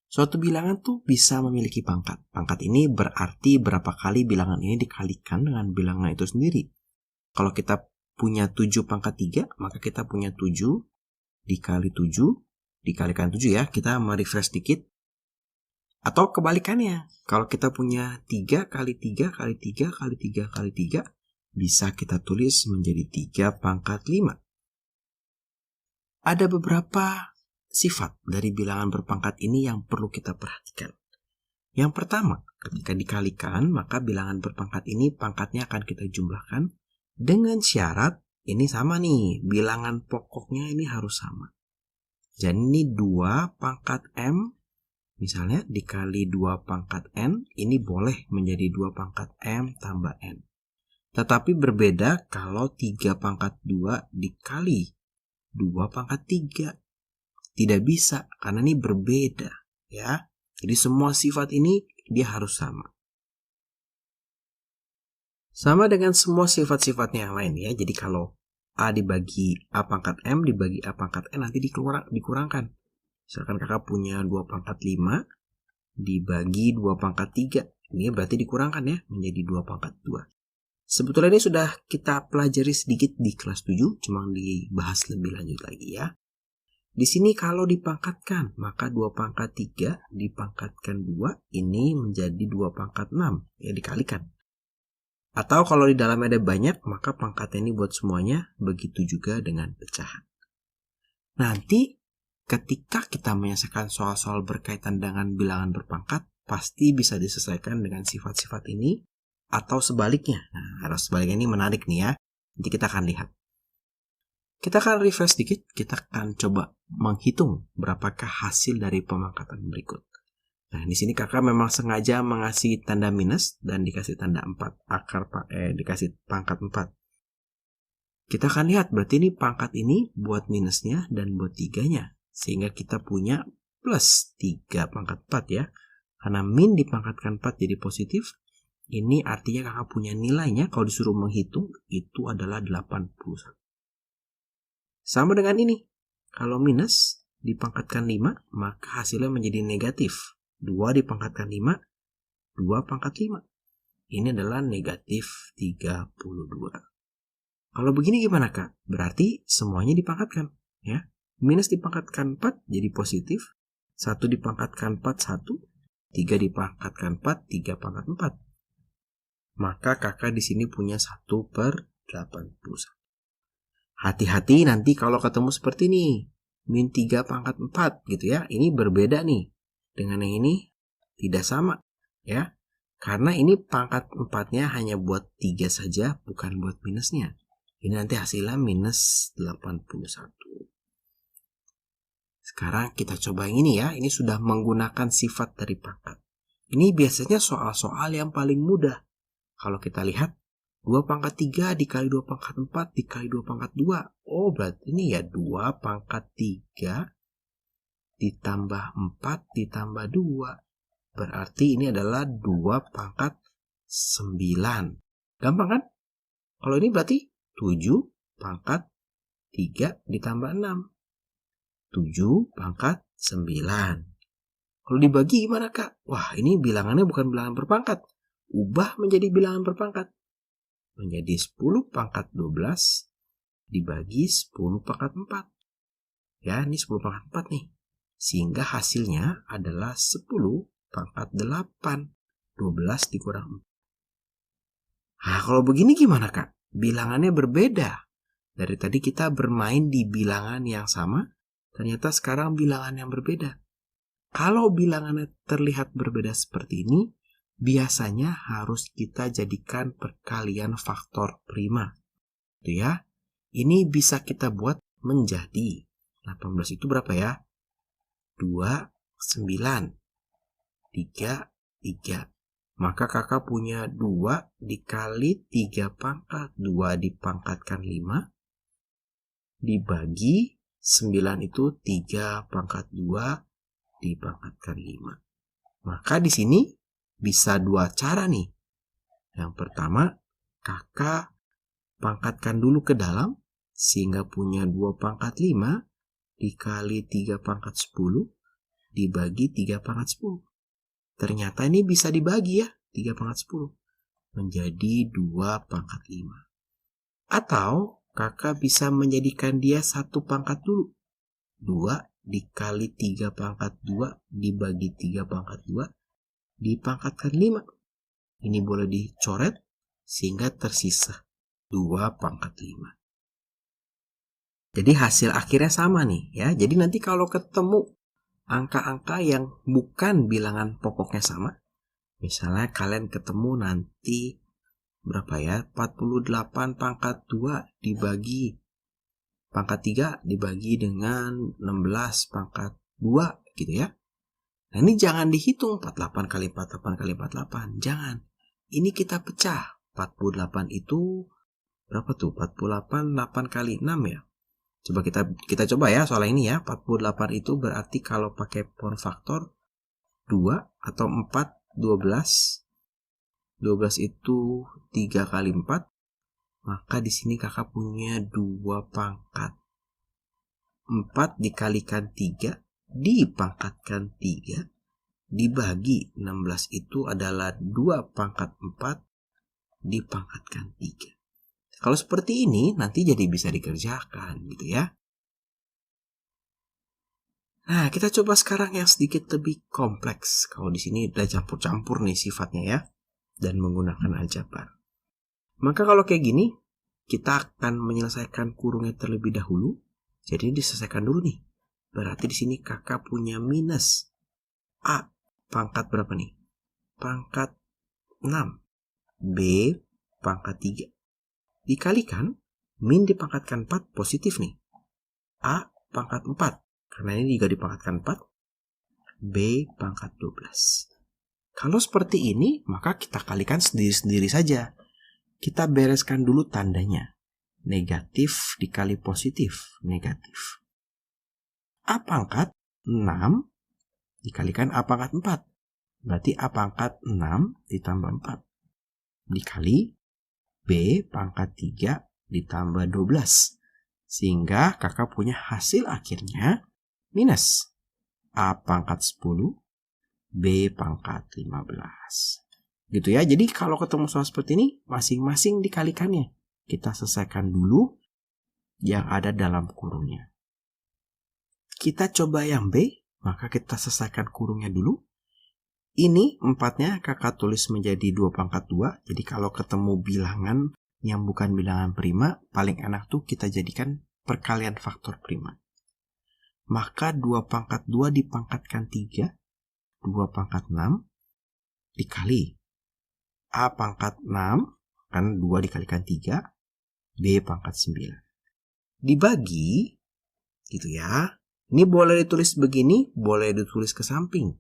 Suatu bilangan tuh bisa memiliki pangkat. Pangkat ini berarti berapa kali bilangan ini dikalikan dengan bilangan itu sendiri. Kalau kita punya 7 pangkat 3, maka kita punya 7 dikali 7, dikalikan 7 ya. Kita merefresh dikit. Atau kebalikannya, kalau kita punya 3 kali 3 kali 3 kali 3 kali 3, bisa kita tulis menjadi 3 pangkat 5. Ada beberapa sifat dari bilangan berpangkat ini yang perlu kita perhatikan. Yang pertama, ketika dikalikan, maka bilangan berpangkat ini pangkatnya akan kita jumlahkan dengan syarat ini sama nih, bilangan pokoknya ini harus sama. Jadi ini 2 pangkat M, misalnya dikali 2 pangkat N, ini boleh menjadi 2 pangkat M tambah N. Tetapi berbeda kalau 3 pangkat 2 dikali 2 pangkat 3. Tidak bisa, karena ini berbeda, ya. Jadi semua sifat ini dia harus sama. Sama dengan semua sifat-sifatnya yang lain, ya. Jadi kalau A dibagi A pangkat M dibagi A pangkat N nanti dikurangkan. Misalkan kakak punya 2 pangkat 5 dibagi 2 pangkat 3. Ini berarti dikurangkan ya, menjadi 2 pangkat 2. Sebetulnya ini sudah kita pelajari sedikit di kelas 7, cuma dibahas lebih lanjut lagi ya. Di sini kalau dipangkatkan, maka 2 pangkat 3 dipangkatkan 2, ini menjadi 2 pangkat 6, ya dikalikan. Atau kalau di dalamnya ada banyak, maka pangkatnya ini buat semuanya, begitu juga dengan pecahan. Nanti ketika kita menyelesaikan soal-soal berkaitan dengan bilangan berpangkat, pasti bisa diselesaikan dengan sifat-sifat ini, atau sebaliknya. Nah, harus sebaliknya ini menarik nih ya, nanti kita akan lihat. Kita akan refresh sedikit, kita akan coba menghitung berapakah hasil dari pemangkatan berikut. Nah, di sini kakak memang sengaja mengasih tanda minus dan dikasih tanda 4, dikasih pangkat 4. Kita akan lihat, berarti ini pangkat ini buat minusnya dan buat 3-nya. Sehingga kita punya plus 3 pangkat 4 ya. Karena min dipangkatkan 4 jadi positif, ini artinya kakak punya nilainya, kalau disuruh menghitung, itu adalah 81. Sama dengan ini, kalau minus dipangkatkan 5, maka hasilnya menjadi negatif. 2 dipangkatkan 5, 2 pangkat 5. Ini adalah negatif 32. Kalau begini gimana kak? Berarti semuanya dipangkatkan. Ya. Minus dipangkatkan 4 jadi positif. 1 dipangkatkan 4, 1. 3 dipangkatkan 4, 3 pangkat 4. Maka kakak di sini punya 1/81. Hati-hati nanti kalau ketemu seperti ini, min 3 pangkat 4 gitu ya. Ini berbeda nih. Dengan yang ini tidak sama ya. Karena ini pangkat 4-nya hanya buat 3 saja, bukan buat minusnya. Ini nanti hasilnya minus 81. Sekarang kita coba yang ini ya. Ini sudah menggunakan sifat dari pangkat. Ini biasanya soal-soal yang paling mudah. Kalau kita lihat, 2 pangkat 3 dikali 2 pangkat 4 dikali 2 pangkat 2. Oh, berarti ini ya 2 pangkat 3 ditambah 4 ditambah 2. Berarti ini adalah 2 pangkat 9. Gampang kan? Kalau ini berarti 7 pangkat 3 ditambah 6. 7 pangkat 9. Kalau dibagi gimana kak? Wah, ini bilangannya bukan bilangan berpangkat. Ubah menjadi bilangan berpangkat. Menjadi 10 pangkat 12 dibagi 10 pangkat 4. Ya, ini 10 pangkat 4 nih. Sehingga hasilnya adalah 10 pangkat 8. 12 dikurang 4. Nah, kalau begini gimana kak? Bilangannya berbeda. Dari tadi kita bermain di bilangan yang sama, ternyata sekarang bilangan yang berbeda. Kalau bilangannya terlihat berbeda seperti ini, biasanya harus kita jadikan perkalian faktor prima. Itu ya. Ini bisa kita buat menjadi 18 itu berapa ya? 2, 9, 3, 3. Maka kakak punya 2 dikali 3 pangkat. 2 dipangkatkan 5. Dibagi 9 itu 3 pangkat 2 dipangkatkan 5. Maka di sini bisa 2 cara nih. Yang pertama, kakak pangkatkan dulu ke dalam, sehingga punya 2 pangkat 5 dikali 3 pangkat 10 dibagi 3 pangkat 10. Ternyata ini bisa dibagi ya, 3 pangkat 10. Menjadi 2 pangkat 5. Atau kakak bisa menjadikan dia 1 pangkat dulu. 2 dikali 3 pangkat 2 dibagi 3 pangkat 2 dipangkatkan 5. Ini boleh dicoret sehingga tersisa 2 pangkat 5. Jadi hasil akhirnya sama nih ya. Jadi nanti kalau ketemu angka-angka yang bukan bilangan pokoknya sama, misalnya kalian ketemu nanti berapa ya? 48 pangkat 2 dibagi pangkat 3 dibagi dengan 16 pangkat 2 gitu ya. Nah ini jangan dihitung 48 kali 48 kali 48. Jangan. Ini kita pecah. 48 itu berapa tuh? 48 8 kali 6 ya. Coba kita coba ya soal ini ya. 48 itu berarti kalau pakai power faktor 2 atau 4 12. 12 itu 3 kali 4. Maka di sini kakak punya 2 pangkat 4 dikalikan 3 dipangkatkan 3 dibagi 16 itu adalah 2 pangkat 4 dipangkatkan 3. Kalau seperti ini nanti jadi bisa dikerjakan gitu ya. Nah, kita coba sekarang yang sedikit lebih kompleks. Kalau di sini udah campur-campur nih sifatnya ya, dan menggunakan aljabar. Maka kalau kayak gini, kita akan menyelesaikan kurungnya terlebih dahulu. Jadi diselesaikan dulu nih. Berarti di sini kakak punya minus A pangkat berapa nih? Pangkat 6. B pangkat 3. Dikalikan, min dipangkatkan 4 positif nih. A pangkat 4. Karena ini juga dipangkatkan 4. B pangkat 12. Kalau seperti ini, maka kita kalikan sendiri-sendiri saja. Kita bereskan dulu tandanya. Negatif dikali positif. Negatif. A pangkat 6 dikalikan A pangkat 4. Berarti A pangkat 6 ditambah 4. Dikali B pangkat 3 ditambah 12. Sehingga kakak punya hasil akhirnya minus A pangkat 10, B pangkat 15. Gitu ya, jadi kalau ketemu soal seperti ini, masing-masing dikalikannya. Kita selesaikan dulu yang ada dalam kurungnya. Kita coba yang B, maka kita selesaikan kurungnya dulu. Ini 4-nya kakak tulis menjadi 2 pangkat 2. Jadi kalau ketemu bilangan yang bukan bilangan prima, paling enak tuh kita jadikan perkalian faktor prima. Maka 2 pangkat 2 dipangkatkan 3. 2 pangkat 6 dikali A pangkat 6. Kan 2 dikalikan 3. B pangkat 9. Dibagi. Gitu ya. Ini boleh ditulis begini, boleh ditulis ke samping.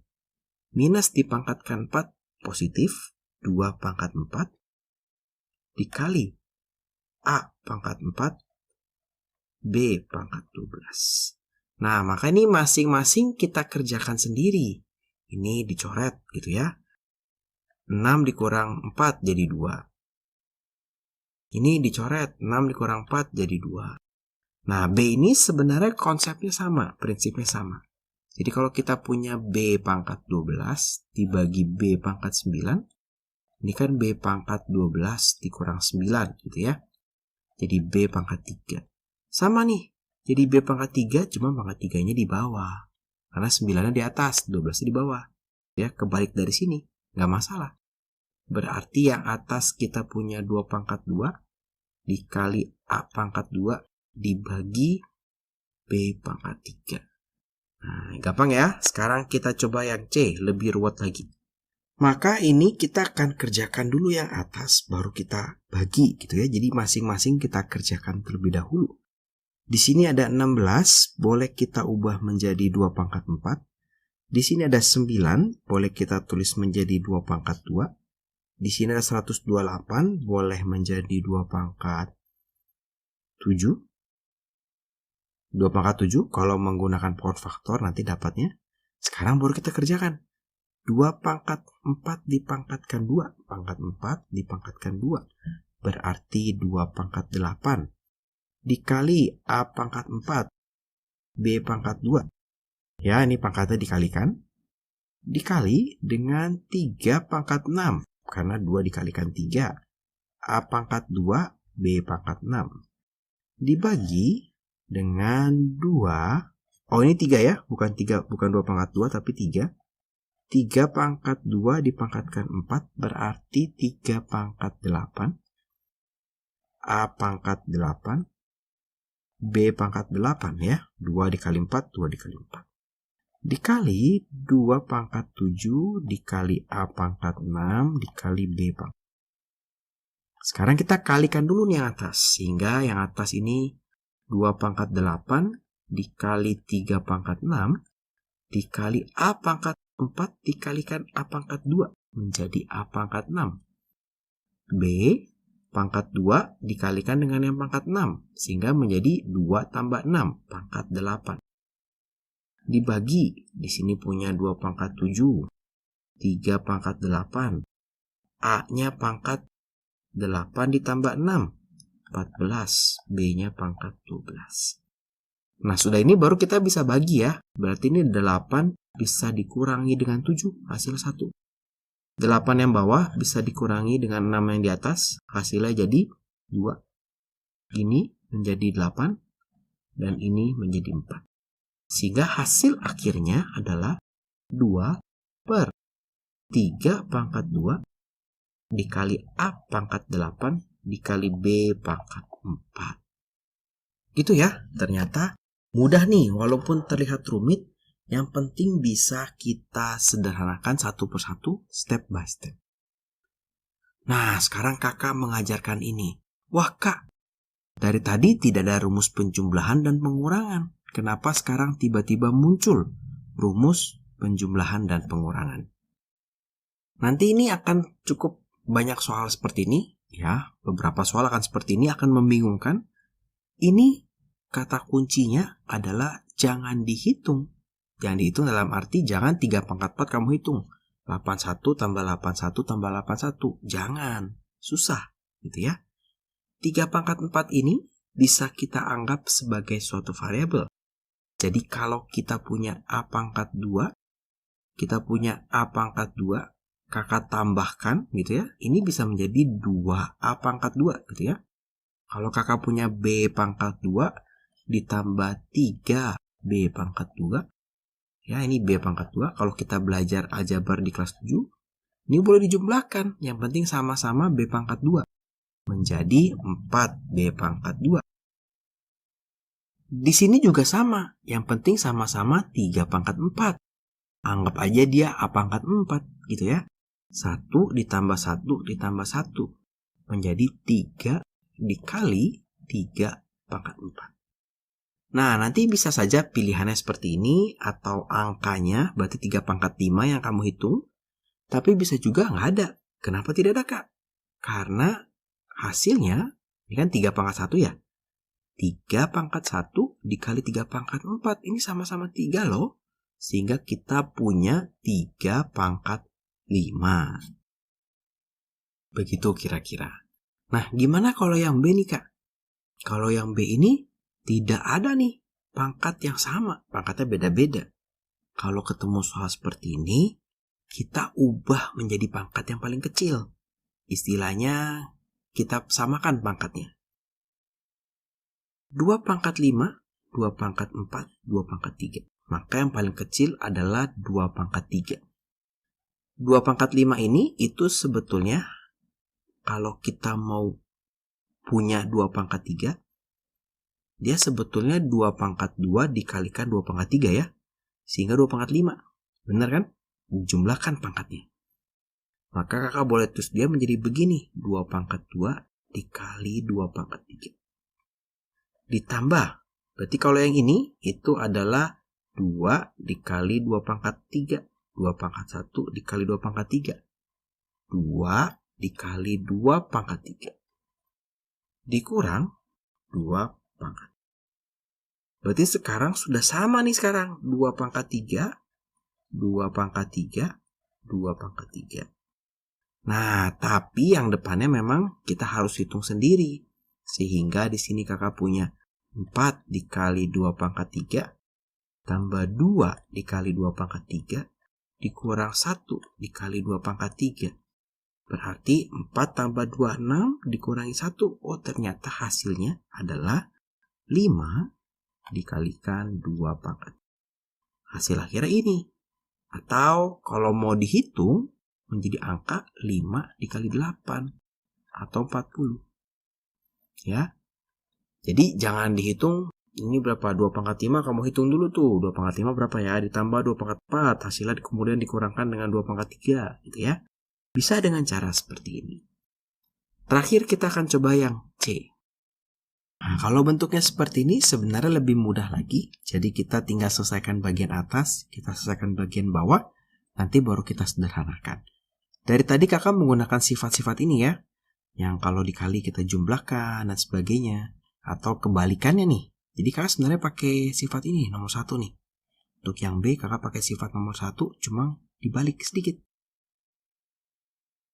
Minus dipangkatkan 4 positif, 2 pangkat 4 dikali A pangkat 4, B pangkat 12. Nah, maka ini masing-masing kita kerjakan sendiri. Ini dicoret gitu ya. 6 dikurang 4 jadi 2. Ini dicoret, 6 dikurang 4 jadi 2. Nah, B ini sebenarnya konsepnya sama, prinsipnya sama. Jadi kalau kita punya B pangkat 12 dibagi B pangkat 9, ini kan B pangkat 12 dikurang 9 gitu ya. Jadi B pangkat 3. Sama nih, jadi B pangkat 3 cuma pangkat 3-nya di bawah. Karena 9-nya di atas, 12-nya di bawah. Ya, kebalik dari sini, nggak masalah. Berarti yang atas kita punya 2 pangkat 2 dikali A pangkat 2 dibagi B pangkat 3. Nah, gampang ya. Sekarang kita coba yang C, lebih ruwet lagi. Maka ini kita akan kerjakan dulu yang atas, baru kita bagi gitu ya. Jadi masing-masing kita kerjakan terlebih dahulu. Di sini ada 16, boleh kita ubah menjadi 2 pangkat 4. Di sini ada 9, boleh kita tulis menjadi 2 pangkat 2. Di sini ada 128, boleh menjadi 2 pangkat 7. 2 pangkat 7 kalau menggunakan power faktor nanti dapatnya. Sekarang baru kita kerjakan. 2 pangkat 4 dipangkatkan 2. Pangkat 4 dipangkatkan 2. Berarti 2 pangkat 8. Dikali A pangkat 4. B pangkat 2. Ya, ini pangkatnya dikalikan. Dikali dengan 3 pangkat 6. Karena 2 dikalikan 3. A pangkat 2, B pangkat 6. Dibagi dengan 2. Oh, ini 3 ya. Bukan 2 pangkat 2, tapi 3. 3 pangkat 2 dipangkatkan 4. Berarti 3 pangkat 8. A pangkat 8. B pangkat 8 ya. 2 dikali 4, 2 dikali 4. Dikali 2 pangkat 7 dikali A pangkat 6 dikali B pangkat. Sekarang kita kalikan dulu nih yang atas. Sehingga yang atas ini 2 pangkat 8 dikali 3 pangkat 6 dikali A pangkat 4 dikalikan A pangkat 2 menjadi A pangkat 6. B pangkat 2 dikalikan dengan yang pangkat 6 sehingga menjadi 2 tambah 6 pangkat 8. Dibagi, di sini punya 2 pangkat 7, 3 pangkat 8, A-nya pangkat 8 ditambah 6, 14, B-nya pangkat 12. Nah, sudah ini baru kita bisa bagi ya. Berarti ini 8 bisa dikurangi dengan 7, hasil 1. 8 yang bawah bisa dikurangi dengan 6 yang di atas, hasilnya jadi 2. Ini menjadi 8, dan ini menjadi 4. Sehingga hasil akhirnya adalah 2 per 3 pangkat 2 dikali A pangkat 8 dikali B pangkat 4. Gitu ya, ternyata mudah nih walaupun terlihat rumit, yang penting bisa kita sederhanakan satu persatu, step by step. Nah, sekarang kakak mengajarkan ini. Wah kak, dari tadi tidak ada rumus penjumlahan dan pengurangan. Kenapa sekarang tiba-tiba muncul rumus penjumlahan dan pengurangan? Nanti ini akan cukup banyak soal seperti ini. Ya, beberapa soal akan seperti ini, akan membingungkan. Ini kata kuncinya adalah jangan dihitung. Jangan dihitung dalam arti jangan 3 pangkat 4 kamu hitung. 81 tambah 81 tambah 81. Jangan. Susah. Gitu ya. 3 pangkat 4 ini bisa kita anggap sebagai suatu variabel. Jadi kalau kita punya A pangkat 2, kita punya A pangkat 2, kakak tambahkan gitu ya. Ini bisa menjadi 2A pangkat 2 gitu ya. Kalau kakak punya B pangkat 2 ditambah 3B pangkat 2. Ya, ini B pangkat 2. Kalau kita belajar aljabar di kelas 7, ini boleh dijumlahkan. Yang penting sama-sama B pangkat 2. Menjadi 4B pangkat 2. Di sini juga sama. Yang penting sama-sama 3 pangkat 4. Anggap aja dia A pangkat 4 gitu ya. 1 ditambah 1 ditambah 1 menjadi 3 dikali 3 pangkat 4. Nah, nanti bisa saja pilihannya seperti ini atau angkanya berarti 3 pangkat 5 yang kamu hitung. Tapi bisa juga nggak ada. Kenapa tidak ada, Kak? Karena hasilnya, ini kan 3 pangkat 1 ya. 3 pangkat 1 dikali 3 pangkat 4. Ini sama-sama 3 loh. Sehingga kita punya 3 pangkat 5. Begitu kira-kira. Nah, gimana kalau yang B nih, Kak? Kalau yang B ini tidak ada nih pangkat yang sama. Pangkatnya beda-beda. Kalau ketemu soal seperti ini, kita ubah menjadi pangkat yang paling kecil. Istilahnya, kita samakan pangkatnya. 2 pangkat 5, 2 pangkat 4, 2 pangkat 3. Maka yang paling kecil adalah 2 pangkat 3. 2 pangkat 5 ini itu sebetulnya kalau kita mau punya 2 pangkat 3, dia sebetulnya 2 pangkat 2 dikalikan 2 pangkat 3 ya. Sehingga 2 pangkat 5. Benar kan? Jumlahkan pangkatnya. Maka kakak boleh tulis dia menjadi begini. 2 pangkat 2 dikali 2 pangkat 3. Ditambah. Berarti kalau yang ini itu adalah 2 dikali 2 pangkat 3. 2 pangkat 1 dikali 2 pangkat 3. 2 dikali 2 pangkat 3. Dikurang 2 pangkat. Berarti sekarang sudah sama nih sekarang. 2 pangkat 3, 2 pangkat 3, 2 pangkat 3. Nah, tapi yang depannya memang kita harus hitung sendiri. Sehingga di sini kakak punya 4 dikali 2 pangkat 3 tambah 2 dikali 2 pangkat 3 dikurang 1 dikali 2 pangkat 3. Berarti 4 tambah 2, 6 dikurangi 1. Oh, ternyata hasilnya adalah 5 dikalikan 2 pangkat. Hasil akhirnya ini. Atau kalau mau dihitung menjadi angka 5 dikali 8 atau 40. Ya. Jadi jangan dihitung ini berapa 2 pangkat 5, kamu hitung dulu tuh 2 pangkat 5 berapa ya, ditambah 2 pangkat 4, hasilnya kemudian dikurangkan dengan 2 pangkat 3 gitu ya. Bisa dengan cara seperti ini. Terakhir kita akan coba yang C. Nah, kalau bentuknya seperti ini sebenarnya lebih mudah lagi. Jadi kita tinggal selesaikan bagian atas, kita selesaikan bagian bawah, nanti baru kita sederhanakan. Dari tadi kakak menggunakan sifat-sifat ini ya, yang kalau dikali kita jumlahkan dan sebagainya. Atau kebalikannya nih. Jadi kakak sebenarnya pakai sifat ini, nomor 1 nih. Untuk yang B kakak pakai sifat nomor 1, cuma dibalik sedikit.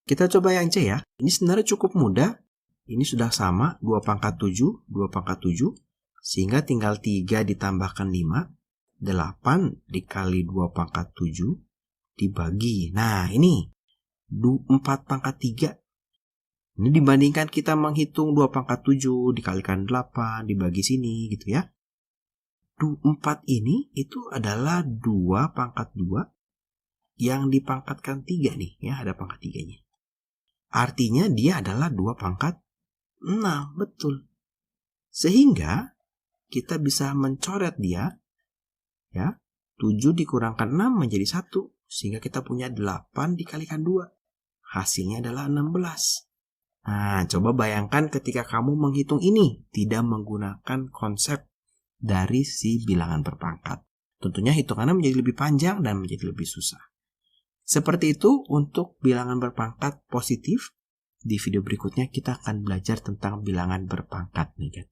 Kita coba yang C ya. Ini sebenarnya cukup mudah. Ini sudah sama, 2 pangkat 7, 2 pangkat 7. Sehingga tinggal 3 ditambahkan 5. 8 dikali 2 pangkat 7 dibagi. Nah ini, 4 pangkat 3. Ini dibandingkan kita menghitung 2 pangkat 7 dikalikan 8 dibagi sini gitu ya. 4 ini itu adalah 2 pangkat 2 yang dipangkatkan 3 nih ya, ada pangkat 3-nya. Artinya dia adalah 2 pangkat 6, betul. Sehingga kita bisa mencoret dia ya. 7 dikurangkan 6 menjadi 1 sehingga kita punya 8 dikalikan 2. Hasilnya adalah 16. Nah, coba bayangkan ketika kamu menghitung ini tidak menggunakan konsep dari si bilangan berpangkat. Tentunya hitungannya menjadi lebih panjang dan menjadi lebih susah. Seperti itu untuk bilangan berpangkat positif. Di video berikutnya kita akan belajar tentang bilangan berpangkat negatif.